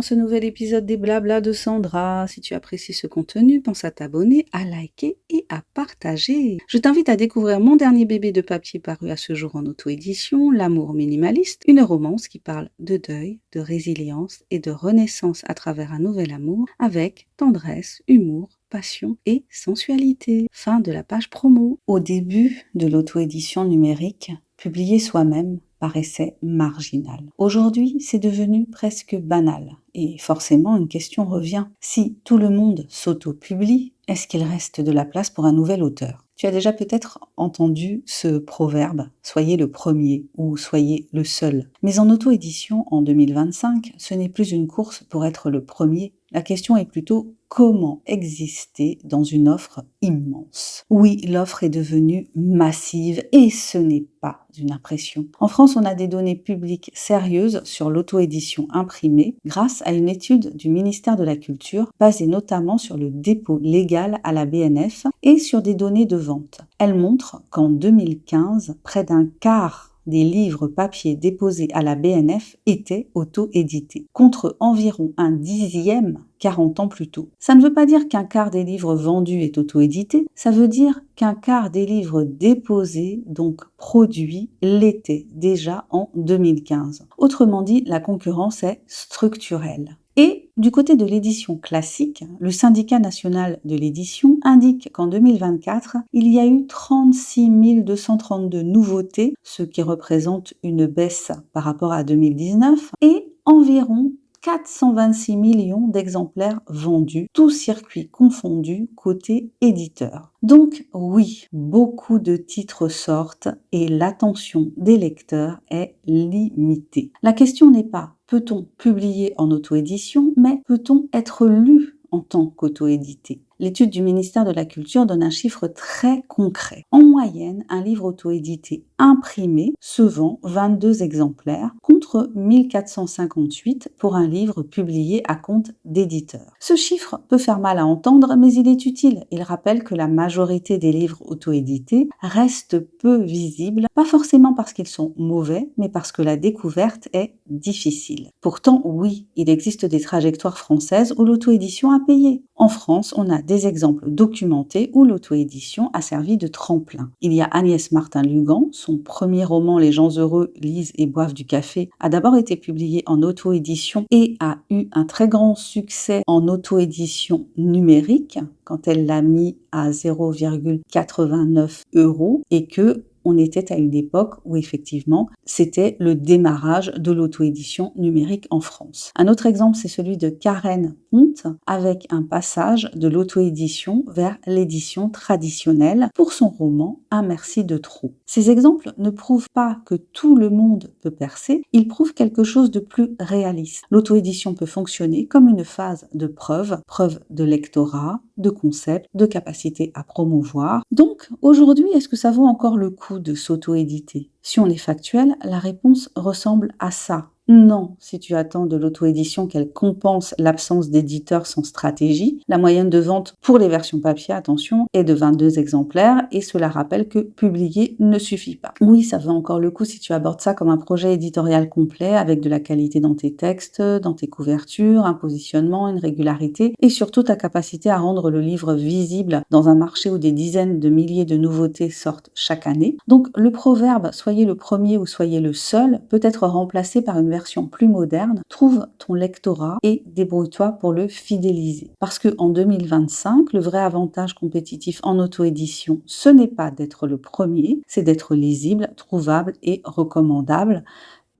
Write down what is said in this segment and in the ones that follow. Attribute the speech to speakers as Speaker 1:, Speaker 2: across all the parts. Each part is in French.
Speaker 1: dans ce nouvel épisode des Blabla de Sandra. Si tu apprécies ce contenu, pense à t'abonner, à liker et à partager. Je t'invite à découvrir mon dernier bébé de papier paru à ce jour en auto-édition, L'amour minimaliste, une romance qui parle de deuil, de résilience et de renaissance à travers un nouvel amour avec tendresse, humour, passion et sensualité. Fin de la page promo. Au début de l'auto-édition numérique, publier soi-même paraissait marginal. Aujourd'hui, c'est devenu presque banal. Et forcément, une question revient. Si tout le monde s'auto-publie, est-ce qu'il reste de la place pour un nouvel auteur ? Tu as déjà peut-être entendu ce proverbe « Soyez le premier » ou « Soyez le seul ». Mais en auto-édition, en 2025, ce n'est plus une course pour être le premier. La question est plutôt comment exister dans une offre immense. Oui, l'offre est devenue massive et ce n'est pas une impression. En France, on a des données publiques sérieuses sur l'auto-édition imprimée grâce à une étude du ministère de la Culture basée notamment sur le dépôt légal à la BNF et sur des données de vente. Elle montre qu'en 2015, près d'un quart des livres papier déposés à la BNF étaient auto-édités, contre environ un dixième 40 ans plus tôt. Ça ne veut pas dire qu'un quart des livres vendus est auto-édité, ça veut dire qu'un quart des livres déposés, donc produits, l'était déjà en 2015. Autrement dit, la concurrence est structurelle. Et du côté de l'édition classique, le syndicat national de l'édition indique qu'en 2024, il y a eu 36 232 nouveautés, ce qui représente une baisse par rapport à 2019, et environ 426 millions d'exemplaires vendus, tous circuits confondus côté éditeur. Donc oui, beaucoup de titres sortent et l'attention des lecteurs est limitée. La question n'est pas peut-on publier en auto-édition, mais peut-on être lu en tant qu'auto-édité ? L'étude du ministère de la Culture donne un chiffre très concret. En moyenne, un livre auto-édité imprimé se vend 22 exemplaires contre 1458 pour un livre publié à compte d'éditeur. Ce chiffre peut faire mal à entendre, mais il est utile. Il rappelle que la majorité des livres auto-édités restent peu visibles, pas forcément parce qu'ils sont mauvais, mais parce que la découverte est difficile. Pourtant, oui, il existe des trajectoires françaises où l'auto-édition a payé. En France, on a des exemples documentés où l'auto-édition a servi de tremplin. Il y a Agnès Martin-Lugan, son premier roman Les gens heureux lisent et boivent du café a d'abord été publié en auto-édition et a eu un très grand succès en auto-édition numérique quand elle l'a mis à 0,89 € et que on était à une époque où effectivement c'était le démarrage de l'auto-édition numérique en France. Un autre exemple, c'est celui de Karen Ponte avec un passage de l'auto-édition vers l'édition traditionnelle pour son roman Un merci de trop. Ces exemples ne prouvent pas que tout le monde peut percer, ils prouvent quelque chose de plus réaliste. L'auto-édition peut fonctionner comme une phase de preuve de lectorat, de concept, de capacité à promouvoir. Donc, aujourd'hui, est-ce que ça vaut encore le coup de s'auto-éditer ? Si on est factuel, la réponse ressemble à ça. Non, si tu attends de l'auto-édition qu'elle compense l'absence d'éditeurs sans stratégie, la moyenne de vente pour les versions papier, attention, est de 22 exemplaires et cela rappelle que publier ne suffit pas. Oui, ça vaut encore le coup si tu abordes ça comme un projet éditorial complet avec de la qualité dans tes textes, dans tes couvertures, un positionnement, une régularité et surtout ta capacité à rendre le livre visible dans un marché où des dizaines de milliers de nouveautés sortent chaque année. Donc le proverbe « soyez le premier ou soyez le seul » peut être remplacé par une version plus moderne, trouve ton lectorat et débrouille-toi pour le fidéliser. Parce qu'en 2025, le vrai avantage compétitif en auto-édition, ce n'est pas d'être le premier, c'est d'être lisible, trouvable et recommandable.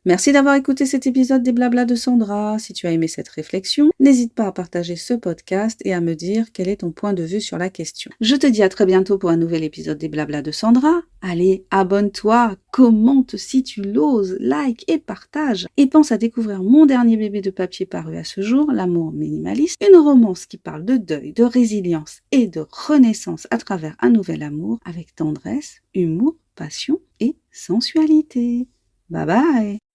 Speaker 1: Merci d'avoir écouté cet épisode des Blabla de Sandra. Si tu as aimé cette réflexion, n'hésite pas à partager ce podcast et à me dire quel est ton point de vue sur la question. Je te dis à très bientôt pour un nouvel épisode des Blabla de Sandra. Allez, abonne-toi, commente si tu l'oses, like et partage. Et pense à découvrir mon dernier bébé de papier paru à ce jour, L'amour minimaliste, une romance qui parle de deuil, de résilience et de renaissance à travers un nouvel amour avec tendresse, humour, passion et sensualité. Bye bye!